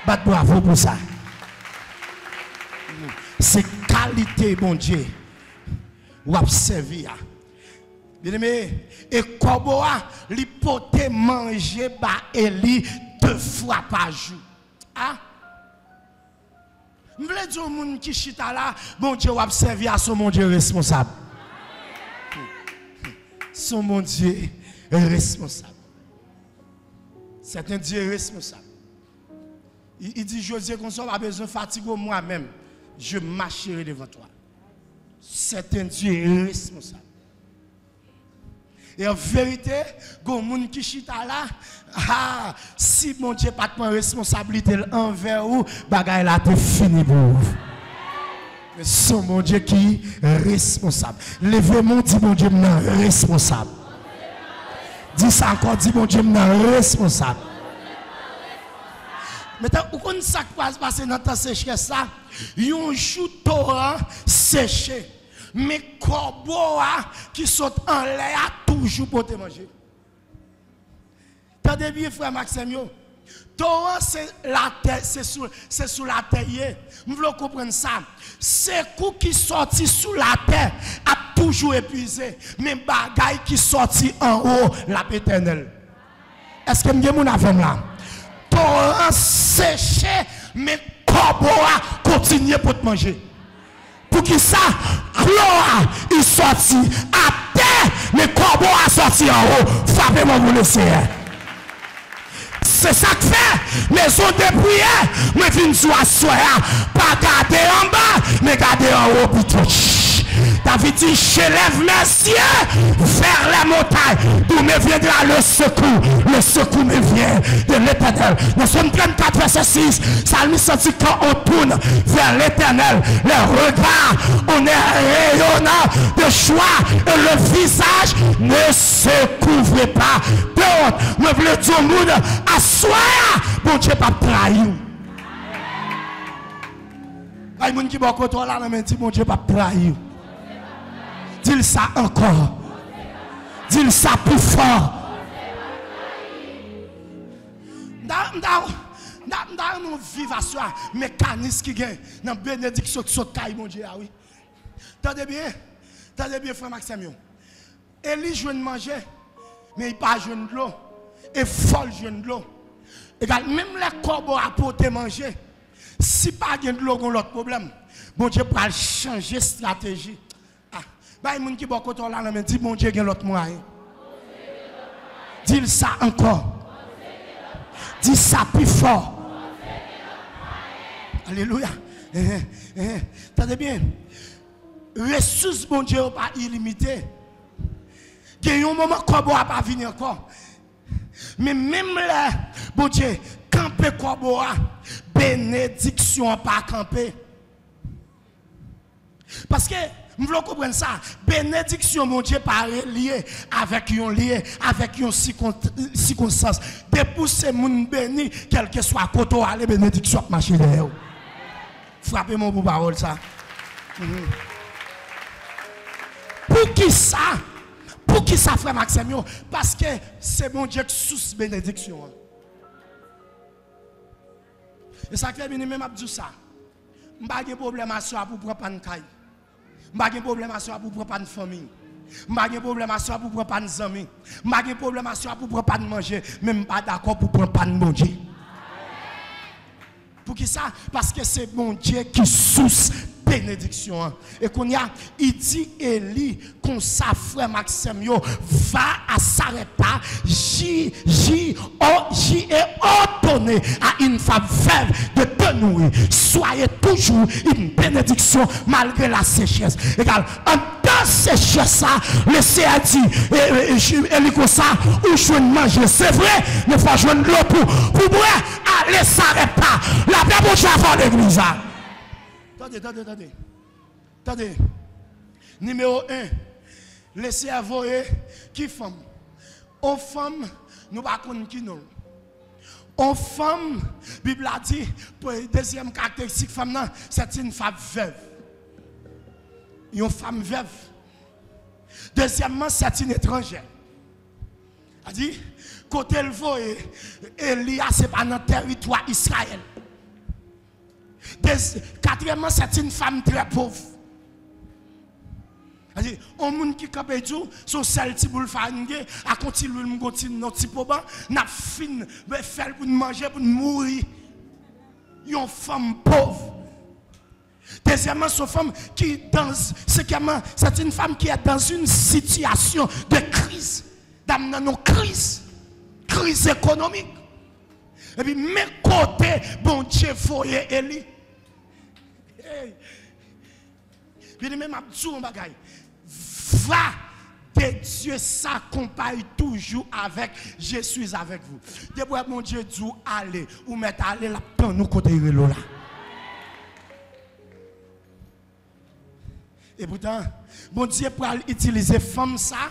[SPEAKER 1] Bravo pour ça. C'est qualité mon Dieu. Ou observer. Bien aimé, et Koboa, li pote manger ba Eli 2 fois par jour. Ah? Je veux dire au monde qui chita là, bon Dieu observer à son mon Dieu responsable. Son mon Dieu responsable. C'est un Dieu responsable. Il dit José qu'on soit pas besoin de fatiguer moi-même, je marcherai devant toi. C'est un Dieu responsable. Et en vérité, quand moun qui chita là, si mon Dieu pas de responsabilité envers vous, bagay la te fini pour vous. Son mon Dieu qui est responsable. Levez-moi, dit mon Dieu, non, responsable. Dis ça encore, dit mon Dieu, non, responsable. Maintenant, où qu'on ça qui va se passer dans ta sécheresse ça? Yon jour torrent séché. Mais corbeau qui saute en l'air toujours pour te manger. T'as bien frère Maxime. Torrent c'est la terre, c'est sous la terre. Vous voulez comprendre ça? C'est coup qui sorti sous la terre a toujours épuisé. Mais bagaille qui sorti en haut la éternelle. Est-ce que vous avez mon là? Torrent séché, mais corbeau continue pour te manger. Pour qui ça? Gloire, il sorti à terre, mais corbeau a sorti en haut. Frappez-moi, vous le savez. C'est ça que fait. Maison de prière, mais viens sur asseoir. Pas garder en bas, mais garder en haut plutôt. David dit, j'élève mes cieux vers la montagne, d'où me viendra le secours. Le secours me vient de l'éternel. Nous sommes 34 verset 6. Psalmiste dit quand on tourne vers l'éternel, les regards, on est rayonnant de joie et le visage ne se couvre pas de honte. Me voulez dire au monde, assoir, bon Dieu pas trahir. Il y a des gens qui vont côté là, mais dit bon Dieu pas trahir. Dis ça encore. Dis ça plus fort. Dans nos vivations, mécanisme qui gagne, dans la bénédiction qui saute, mon Dieu, oui. Tendez bien, frère Maxime. Élie joue de manger, mais il pas joue de l'eau. Et folle joue de l'eau. Même les corbeaux apportent manger. Si pas de l'eau, on a l'autre problème. Bon Dieu peut changer stratégie. Il y a des gens qui sont là, mais dis mon Dieu, il y a l'autre moyen. Dis ça encore. Dis ça plus fort. Alléluia. T'entendez bien? Ressources, mon Dieu, pas illimité. Il y a un moment qu'on ne va pas venir encore. Mais même là, bon Dieu, camper corbeau, bénédiction pas camper. Parce que, vous voulez comprendre ça, bénédiction, mon Dieu, pas lié avec une circonstance. Depuis ces gens bénis, quel que soit côté, les bénédictions marchent derrière. Frappez-moi pour parole ça. Pour qui ça? Pour qui ça, frère Maxime? Parce que c'est mon Dieu qui sous bénédiction. Et ça fait bien même abdou ça. Je n'ai pas de problème à soi pour prendre une caille. Je n'ai pas de problème à soi pour prendre une famille. Je n'ai pas de problème à soi pour prendre des amis. Je n'ai pas de problème à soi pour prendre manger. Mais je ne suis pas d'accord pour prendre mon Dieu. Pour qui ça? Parce que c'est mon Dieu qui sous bénédiction. Et qu'on y a, il dit Élie, qu'on sa frère Maxime, va à Sarepta, j'y ai ordonné à une femme veuve de te nourrir. Soyez toujours une bénédiction malgré la sécheresse. Égal, en dans sécheresse, le Seigneur dit, Élie comme ça, où je veux manger. C'est vrai, mais il faut jouer de l'eau pour boire, aller Sarepta. La paix pour avant l'église. Attendez. Numéro 1. Laissez avouer qui femme. Aux femmes, nous ne savons pas qui nous. Aux femmes, la Bible a dit, pour la deuxième caractéristique femme, c'est une femme veuve. Une femme veuve. Deuxièmement, c'est une étrangère. A dit, côté le voie, Elia, ce n'est pas dans le territoire Israël. Quatrièmement, c'est une femme très pauvre. On monde qui capé tout son seul petit boule fangé à continuer notre petit poban n'a fin faire pour manger pour mourir. Une femme pauvre. Deuxièmement, c'est une femme qui c'est une femme qui est dans une situation de crise, dans une crise économique. Et puis mes côtés, bon Dieu, foyer Élie. Puis même Abdou bagay. Va de Dieu s'accompagne toujours avec je suis avec vous. Depuis mon Dieu dit allez ou mettre aller là nous côté là. Et pourtant, bon Dieu pour utiliser femme ça,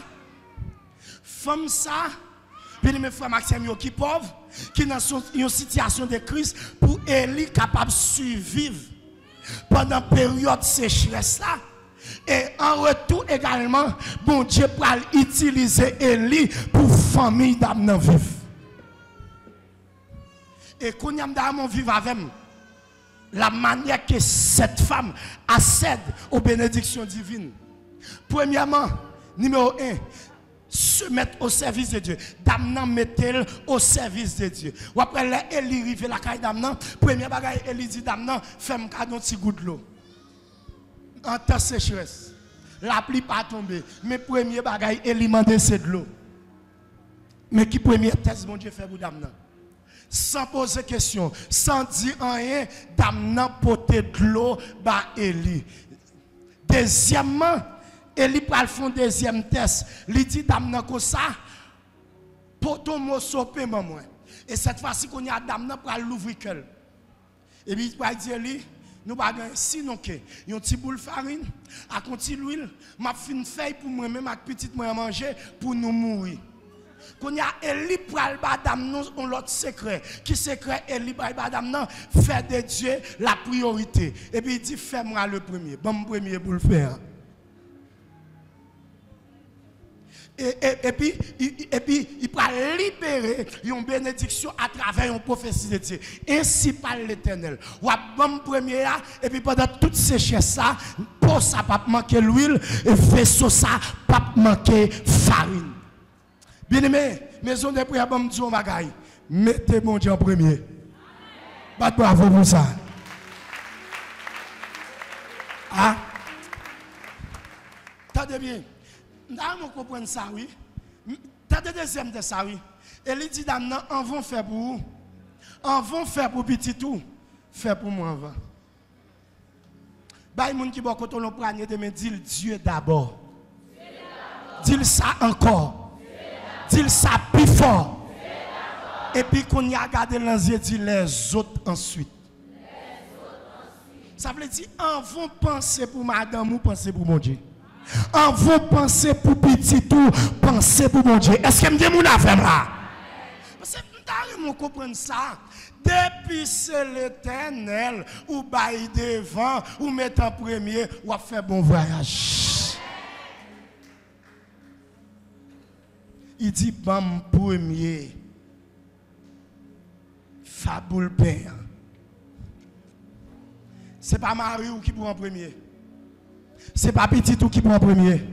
[SPEAKER 1] bien mes frères Maxime qui pauvre, qui dans une situation de crise pour Élie capable de survivre pendant la période de sécheresse là. Et en retour également, bon Dieu pour utiliser Élie pour famille d'Amnan vivre. Et quand nous avons vivre avec la manière que cette femme accède aux bénédictions divines. Premièrement, numéro 1, se mettre au service de Dieu. Damnan mettez au service de Dieu. Ou après, Élie arrive la caille Damnan. Premier bagage, Élie dit Damnan, fais-moi un petit goût de l'eau. En temps sécheresse. La pluie pas tombée. Mais premier bagage, Élie demande c'est de l'eau. Mais qui premier test, mon Dieu, fait pour Damnan? Sans poser question, sans dire rien, Damnan porter de l'eau, bah Élie. Deuxièmement, Élie pral font deuxième test. Il dit Damnan comme ça, pour ton mot sopé maman. Et cette fois-ci qu'on y a Damnan pral l'ouvrir cœur. Et puis il va dire Élie, nous pas gagner sinon que un petit boule farine, à petit l'huile, m'a fait une feuille pour moi même avec petite moi manger pour nous mourir. Qu'on y a Élie pral ba Damnan on l'autre secret. Qui secret Élie pral ba Damnan faire de Dieu la priorité. Et puis il dit fais-moi le premier. Bon premier pour le faire. Et puis, il va libérer une bénédiction à travers une prophétie de Dieu. Ainsi parle l'Éternel. Ou à bon premier là, et puis pendant toute sécheresse ça, pour ça pas manquer l'huile, et vaisseau ça pas manquer farine. Bien aimé, maison de prière, bon Dieu, bagaille. Mettez mon Dieu en premier. Bat bravo pour ça. Ah? Tendez bien. Nous comprenons ça, oui. T'as des deuxième de ça, oui. Et il dit, Damnan, on va faire pour vous. On va faire pour petit tout. Faire pour moi avant. Bah, il y a des gens qui vont quand on prend de me dire Dieu d'abord. Dis ça encore. Dis ça plus fort. Et puis, qu'on y a gardé dans les yeux, dit les autres ensuite. Ça veut dire, on va penser pour madame ou penser pour mon Dieu. En vous pensez pour petit tout, pensez pour mon Dieu. Est-ce que me dit mon affaire là? Parce que nous comprenons ça. Depuis c'est l'Éternel, ou bail devant, ou mettre en premier, ou à faire bon voyage. Il dit bon premier. Faboule père. C'est pas Marie ou qui pour en premier. C'est pas petit tout qui prend en premier.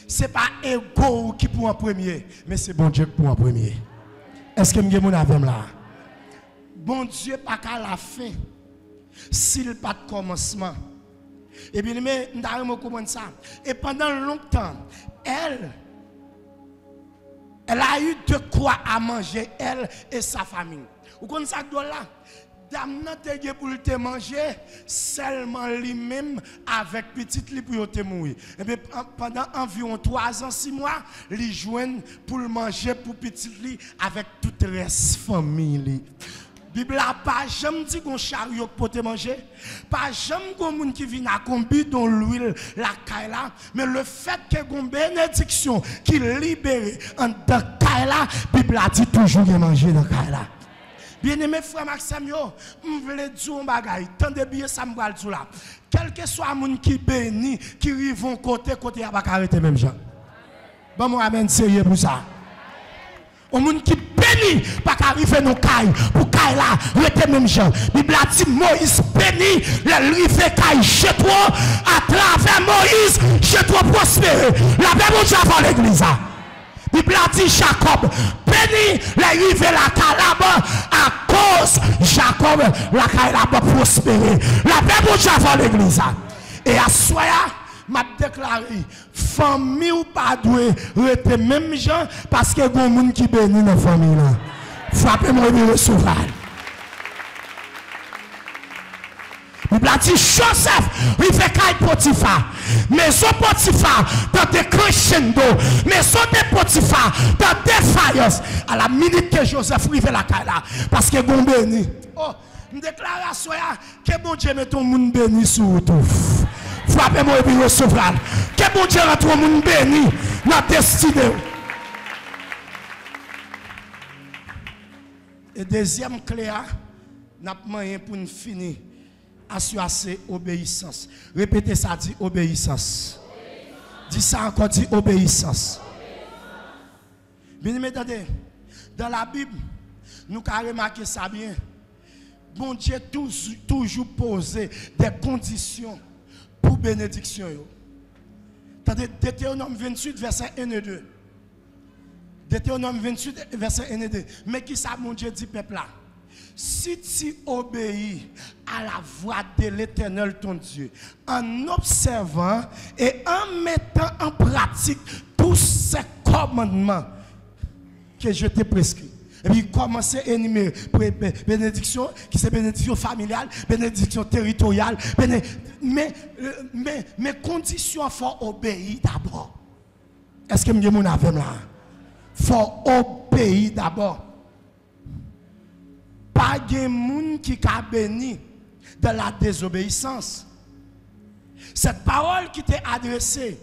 [SPEAKER 1] C'est pas ego qui prend en premier. Mais c'est bon Dieu qui prend en premier. Est-ce que je suis avec là? Bon Dieu pas qu'à la fin. S'il pas de commencement. Et bien, mais nous devons comprendre ça. Et pendant longtemps, elle a eu de quoi à manger, elle et sa famille. Vous connaissez ça là? Damnan te pour te manger seulement lui-même avec petite li pour te mourir. Et bien pendant environ 3 ans, 6 mois, li joignent pour le manger pour petit li avec toute reste famille. Bible a pas jamais dit qu'on chariot pour te manger, pas jamais qu'on moun qui vient à combi dans l'huile la kaila, mais le fait que gon bénédiction qui libère en dans kaila, Bible a dit toujours de manger dans kaila. Bien-aimé frère Maxime, je voulais dire un bagay. Tant de bien ça me va le là. Quel que soit le monde qui bénit, qui arrive côté, il va pas arrêter même gens. Bon, moi, amen, sérieux pour ça. Au monde qui bénit, pas arriver dans caille, pour caille là, arrêter même gens. Bible a dit Moïse bénit, le rive caille chez toi, à travers Moïse, chez toi prospérer. La Bible avant l'église. Bible a dit Jacob, béni les rives la calabre à cause Jacob la calabre prospérer. La Bible avant l'église. Et à soya m'a déclaré famille ou pas doué rester même gens parce que bon monde qui bénit dans famille là. Frappez-moi et recevoir. Il a dit Joseph, il fait caille Potiphar. Maison Potiphar, dans des crescendo. Maison de Potiphar, dans des faillances. À la minute que Joseph arrive la caille là, parce que bon béni. Oh, je déclare à soi que bon Dieu met ton monde béni sur tout. Frappez-moi et puis recevoir. Que bon Dieu rentre au monde béni dans la destinée. Et deuxième clé, n'a pas moyen pour nous finir. Assurer obéissance. Répétez ça, dit obéissance. Dis ça encore, dit obéissance. Bien, attendez, dans la Bible, nous avons remarqué ça bien. Bon Dieu toujours posé des conditions pour bénédiction. Attendez, Deutéronome 28, verset 1 et 2. Deutéronome 28, verset 1 et 2. Mais qui ça, mon Dieu dit, peuple là? Si tu obéis à la voix de l'Éternel ton Dieu, en observant et en mettant en pratique tous ces commandements que je t'ai prescrits. Et puis commencer à énumérer bénédiction, qui c'est bénédiction familiale, bénédiction territoriale, mais conditions, il faut obéir d'abord. Est-ce que je mon avem là? Il faut obéir d'abord. Pas de monde qui a béni de la désobéissance. Cette parole qui t'est adressée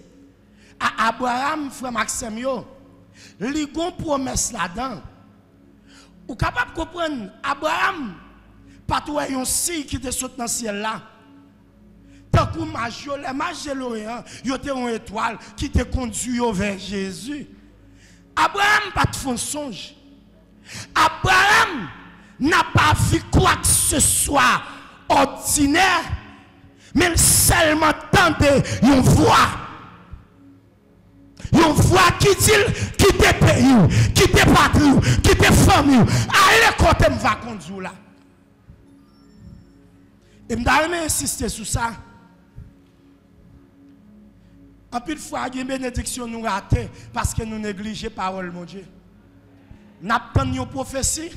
[SPEAKER 1] à Abraham, frère Maxime, il y a une promesse là-dedans. Ou capable de comprendre, Abraham, pas tout un signe qui était sauté dans le ciel là. Tant que les mages de l'Orient, il y a une étoile qui te conduit vers Jésus. Abraham pas de fond songe. Abraham n'a pas vu quoi que ce soit ordinaire, mais seulement entendait une voix. Une voix qui dit, qui te pays, qui te patrie, qui te famille. Allez, quand on va conduire là. Et je vais insister sur ça. En plus de fois, il y a une bénédiction nous ratée parce que nous négligeons la parole, mon Dieu. Nous avons une prophétie.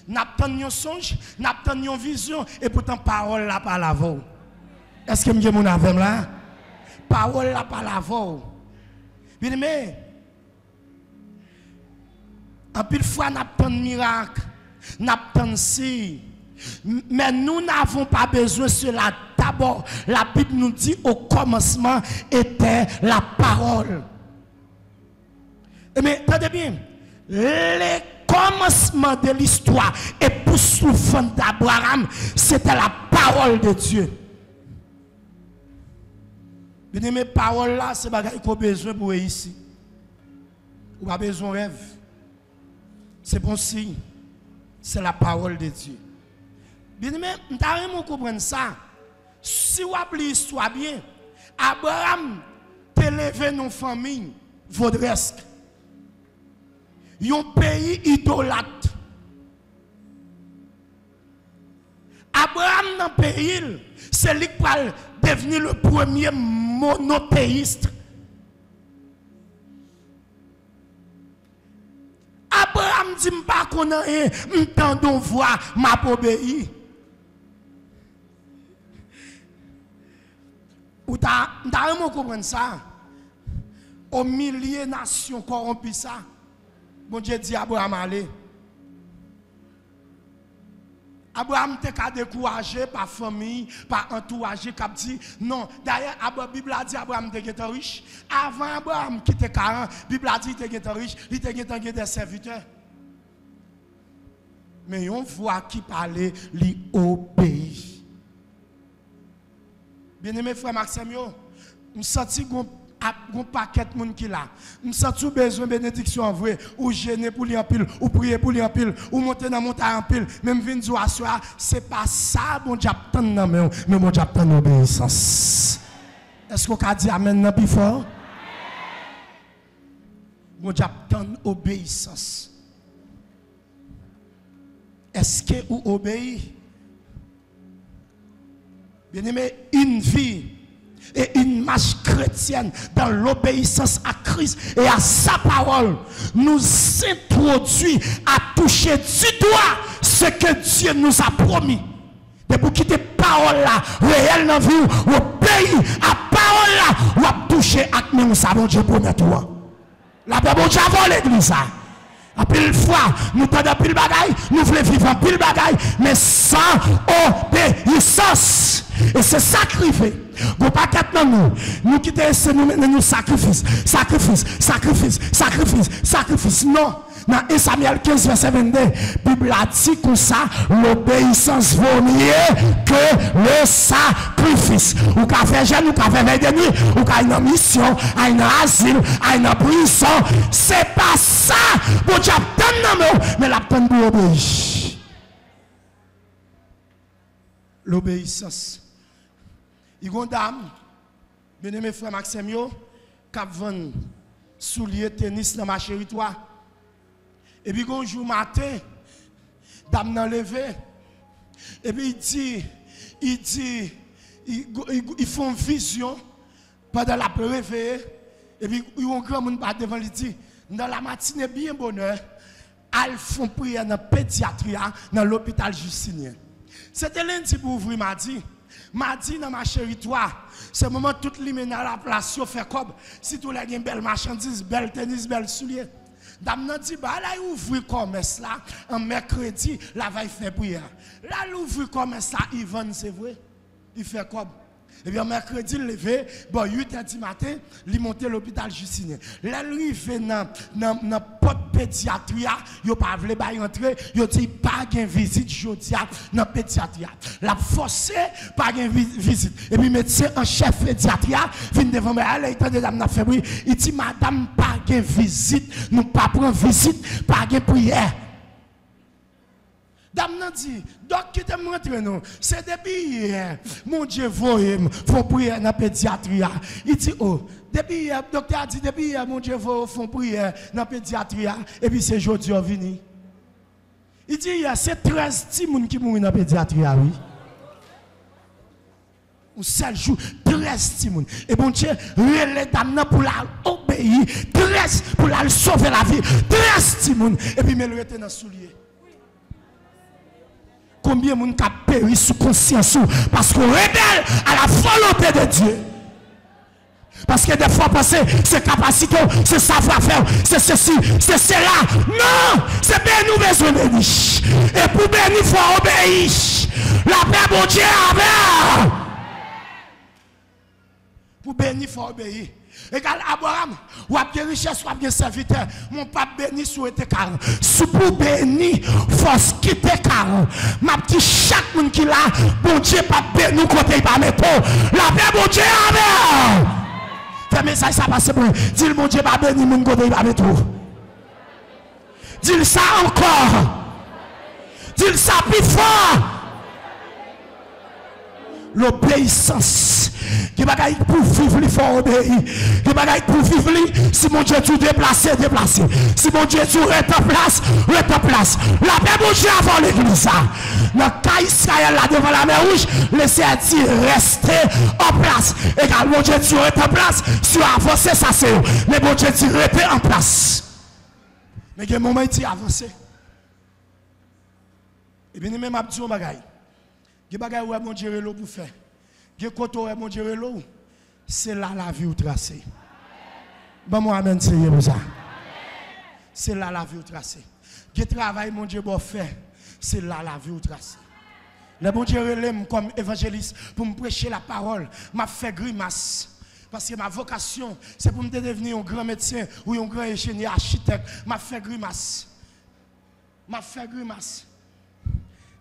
[SPEAKER 1] Nous avons un songe, nous avons une vision, et pourtant, parole là par la voix. Est-ce que je mon avem là? Parole là par la voix. Bien, mais, en plus de fois, nous avons un miracle, nous avons un signe. Mais nous n'avons pas besoin de cela. D'abord, la Bible nous dit au commencement était la parole. Mais, attendez bien, les commencement de l'histoire et poursuivant d'Abraham, c'était la parole de Dieu. Bien aimé, parole là, c'est ce qu'on a besoin pour ici. On a besoin de rêve. C'est bon signe. C'est la parole de Dieu. Bien aimé, nous devons comprendre ça. Si vous appelez l'histoire bien, Abraham t'a levé nos familles, vaudresque. Un pays idolâtre. Abraham dans le pays, c'est lui qui va devenir le premier monothéiste. Abraham dit pas qu'on a un temps de voix, m'a obéi. Ou t'as comprendre ça? Au milieu de nations corrompues ça. Bon Dieu dit à Abraham allez. Abraham était découragé par famille, par entourage, qui a dit non. D'ailleurs, la Bible a dit Abraham était riche. Avant Abraham qui était 40, la Bible a dit qu'il était riche, il était des serviteurs. Mais on voit qui parlait, lui obéit. Bien-aimé frère Maxime, je me sens un paquet de monde qui là. Je sens besoin de bénédiction en vrai. Ou gêner pour lui en pile, ou prier pour lui en pile, ou monter dans la montagne en pile. Même venir dire à soi, c'est pas ça, bon Dieu, mais bon Dieu, obéissance. Est-ce qu'on a dit amen plus fort? Bon Dieu, obéissance. Est-ce que vous obéissez? Bien aimé, une vie et une marche chrétienne dans l'obéissance à Christ et à sa parole nous introduit à toucher du doigt ce que Dieu nous a promis. De pour quitter parole là, réelle dans la vie, au pays, à parole là, ou à toucher à nous, nous savons Dieu promet toi. La bon Dieu avant l'église. À pile fois, nous t'avons pile bagaille, nous voulons vivre en pile bagaille, mais sans obéissance. Et c'est sacrifié. Vous pas nous qui nous sacrifice. Non. Dans 1 Samuel 15, verset 22, la Bible a dit comme ça, l'obéissance vaut mieux que le sacrifice. Ou qu'à faire jeûne, ou qu'à faire veille de nuit, ou qu'à une mission, à une asile, à une prison. C'est pas ça. Bon Dieu, mais la peine pour obéir. L'obéissance. Il y a une dame, bien aimé frère Maxime, qui a vendu souliers tennis dans ma chérie toi. Et puis, un jour matin, dame n'a levé. Et puis, ils font une vision pendant la réveil. Et puis, ils ont un grand monde devant lui dit, dans la matinée, bien bonheur, ils font prière dans la pédiatrie, dans l'hôpital Justinien. C'était lundi pour ouvrir mardi. Mardi, dans ma chérie, toi, c'est le moment où tout le monde à la place, fait comme si tout le monde a une belle marchandise, belle tennis, belle soulier. Dame nan dit, bah là, il ouvre le commerce là, en mercredi, là, va faire prière. Là, il ouvre le commerce là, il vend, c'est vrai. Il fait comme. Et bien, mercredi, il levé, bon, 8h du matin, il monte à l'hôpital Justinien. Là, il fait dans la porte pédiatrie, il n'a pas voulu rentrer, il dit, pas de visite, je dis, dans la pédiatrie. La forcé, pas de visite. Et puis, médecin en chef pédiatrie, vient devant moi, il dit, madame, il dit, madame, pas de visite, nous pas prendre visite, pas de prière. Dame nan dit, donc qui te montre non, c'est depuis hier, mon Dieu voye, faut prier dans la pédiatrie. Il dit, oh, depuis hier, docteur a dit, depuis hier, mon Dieu voye, faut prier dans la pédiatrie. Et puis c'est aujourd'hui venu. Il dit, c'est 13 petits gens qui mourent dans la pédiatrie, oui. Un seul jour, 13 petits gens. Et bon Dieu, les dames pour la obéir, 13 pour la sauver la vie, 13 petits gens. Et puis, mais le était dans le soulier. Combien de monde a péri sous conscience parce qu'on rebelle à la volonté de Dieu. Parce que des fois, penser, c'est capacité, c'est savoir-faire, c'est ceci, c'est cela. Non, c'est bien nous besoin de bénir. Et pour bénir, il faut obéir. La paix, bon Dieu, avec. Pour bénir, il faut obéir. Égal Abraham, ou a bien richesse, ou a bien serviteur. Mon pape béni souhaite car. Si pour bénir, force quitter car. Ma petite chaque monde qui l'a, bon Dieu, pas béni, nous côté pas mettre. La paix, bon Dieu, amen. Fais message, ça passe bon. Dis le bon Dieu, pas béni, mon côté pas mettre. Dis ça encore. Dis ça plus fort. L'obéissance. Qui bagaille pour vivre, il faut obéir. Qui bagaille pour vivre, si mon Dieu tu déplacé. Si mon Dieu tu reste en place. La paix, mon Dieu, avant l'église. Dans le cas Israël, là devant la mer rouge, laissez-il rester en place. Également, mon Dieu, tu restes en place. Si tu avances, ça c'est. Mais mon Dieu, tu restes en place. Mais il y a un moment où tu avances. Et bien, même à un bagaille. Il y a bagaille où mon Dieu l'eau pour faire. Il y a côté mon Dieu l'eau. C'est là la vie où tracée. Bon, moi, amen, c'est pour ça. C'est là la vie où tracée. Il y a travail, mon Dieu, pour faire. C'est là la vie où tracée. Le bon Dieu relève comme évangéliste pour me prêcher la parole. M'a fait grimace. Parce que ma vocation, c'est pour me devenir un grand médecin ou un grand ingénieur architecte. M'a fait grimace.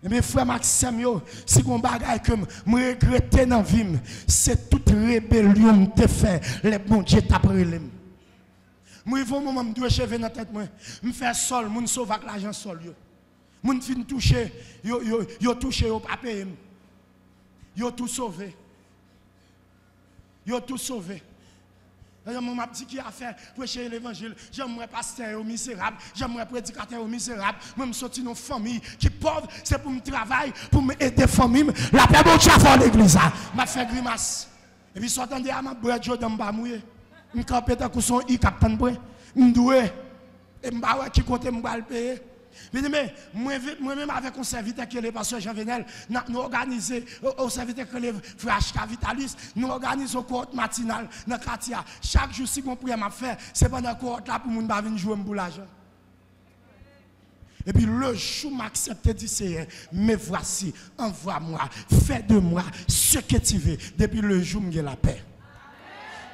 [SPEAKER 1] Et mes frères Maxime, si on bagaille que je regrette dans la vie, c'est toute rébellion que je fais. Les bons Dieu t'a brûlé. Moi, il faut que je me cheveux dans la tête. Je fais sol, je sauve avec l'argent sol. Je fin toucher, yo touché, yo pas payé. Yo tout sauvé. Je m'a dit qui a fait prêcher l'évangile. J'aimerais pasteur au misérable, j'aimerais prédicateur au misérable. Moi, je suis sorti d'une famille qui est pauvre, c'est pour me travailler, pour m'aider la famille. La paix, bon Dieu, à l'église. Je fait grimace. Et puis, sortant de ma boîte, je suis mouillé. Je suis campé dans son i captain de bois. Je suis doué. Et je suis qui compte, je vais le payer. Mais moi-même avec un serviteur qui est le pasteur Jean Venel, nous organisons au serviteur qui est le frère H.K. Vitalis, nous organisons une cohorte matinale dans le quartier. Chaque jour, si on prie à faire, c'est pendant la cohorte là pour nous venir jouer un bout l'argent. Et puis le jour m'accepte dit Seigneur, mais voici, envoie-moi, fais de moi ce que tu veux. Depuis le jour, j'ai la paix.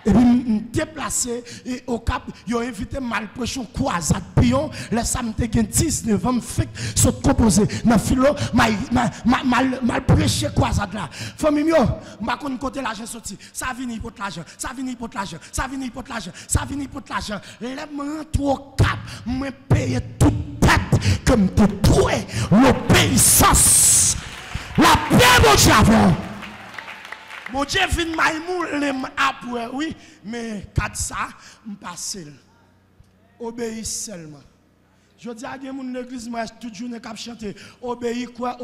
[SPEAKER 1] Et puis, me déplacer et au cap, ils ont invité mal prêchon croisade pion. Les samedi 19 ans, fait sont composés dans philo, mal prêché croisade là. Famille yo, m'a kon côté l'argent sorti. Ça vient pour l'argent, ça vient pour l'argent, ça vient pour l'argent, ça vient pour l'argent. Les rentre au cap, me payer toute tête comme te trouver l'obéissance. La paix mon Dieu avant. Mon Dieu vient maïmou après, oui, mais quand ça, je passe. Obéis seulement. Je dis à des gens de l'église, moi, toute journée, je chante, obéis quoi,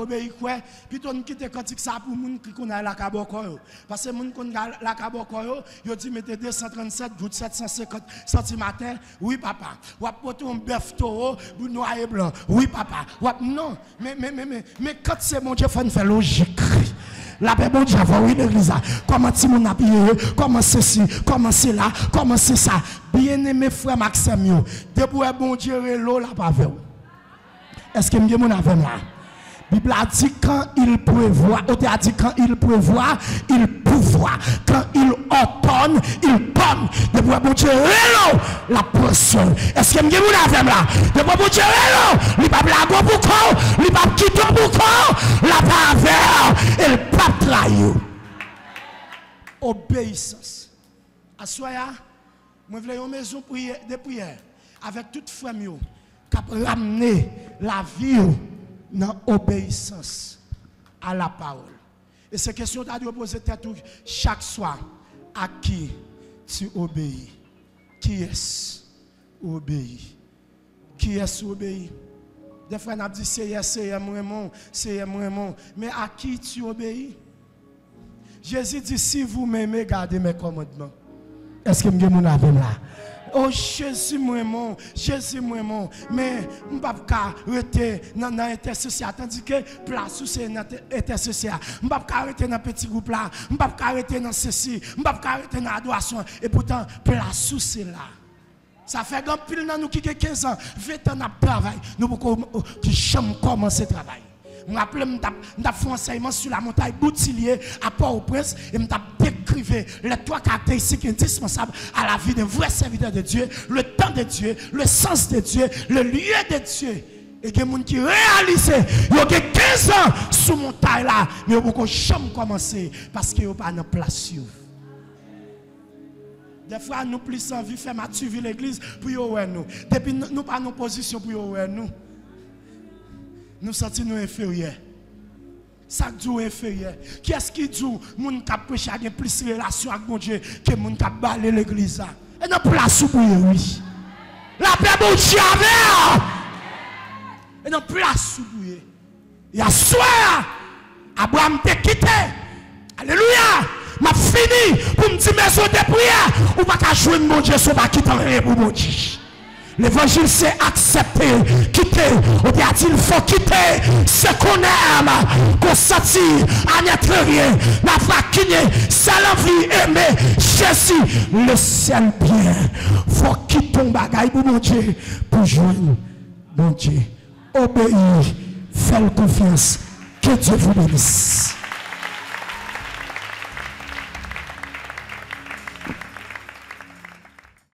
[SPEAKER 1] puis on quitte cantique ça pour les gens qui connaissent la cabocco. Parce que les gens qui connaissent la cabocco, ils disent, mettez 237 gouttes 750 cm. Oui, papa. Ou apporter un bœuf taureau, noir et blanc. Oui, papa. Non, mais quand c'est mon Dieu, il faut faire logique. La paix, bon Dieu, oui, l'église. Comment tu m'as payé, comment c'est ci, comment c'est là, comment c'est ça. Bien-aimé frère Maxime, depuis bon Dieu, l'eau la pas fait. Est-ce que je m'en avais là? La Bible a dit quand il prévoit, on a dit quand il prévoit, il pouvoir. Quand il ordonne, il donne. Depuis bon Dieu, la portion. Est-ce que je m'en avais là? Depuis bon Dieu, il ne va pas la go pour quoi, il ne va pas quitter pour quoi, la pas vers, il pas trahir. Obéissance. À soya, moi je veux une maison de prière avec toute famille qui a ramené la vie dans l'obéissance à la parole. Et ces questions tu as dû poser tête chaque soir. À qui tu obéis? Qui est-ce obéi? Qui est-ce obéi? Des fois, on a dit c'est moi. Mais à qui tu obéis? Jésus dit si vous m'aimez, gardez mes commandements. Est-ce que vous avez là? Oh Jésus moi mais je ne peux pas arrêter dans l'intercession tandis que place où c'est dans l'intercession. Je ne peux pas arrêter dans petit groupe là, je ne peux pas arrêter dans ceci, je ne peux pas arrêter dans l'adoration et pourtant place où c'est là. Ça fait grand pile dans nous qui a 15 ans, 20 ans de travail, nous pouvons commencer le travail. Je me rappelle, je fait un enseignement sur la montagne Boutillier à Port-au-Prince et je décrivais les trois caractéristiques indispensables à la vie d'un vrai serviteur de Dieu, le temps de Dieu, le sens de Dieu, le lieu de Dieu. Et il y a des gens qui réalisent, il y a 15 ans sous montagne là, mais ils ne peuvent jamais commencer parce qu'ils n'ont pas de place. Des fois, nous plus envie de faire suivre l'église pour nous. Depuis nous pas nos positions pour nous. Nous sentons inférieurs. Ça dit inférieur. Qui est-ce qui dit moun qui prêche a plus de relation avec mon Dieu que moun qui balé l'église? Et non place pour oui. La paix bon Dieu avec. Et non place pour lui. Il y a soir Abraham t'a quitté. Alléluia. M'a fini pour me dire maison de prière ou pas qu'à jouer mon Dieu soit pas quitter rien pour mon Dieu. L'évangile c'est accepter, quitter. On dit il faut quitter ce qu'on aime, qu'on sentit à n'être rien, n'a pas quitté, c'est l'envie aimer Jésus, le seul bien. Faut quitter ton bagaille pour mon Dieu, pour joindre mon Dieu. Obéir, faire confiance. Que Dieu vous bénisse.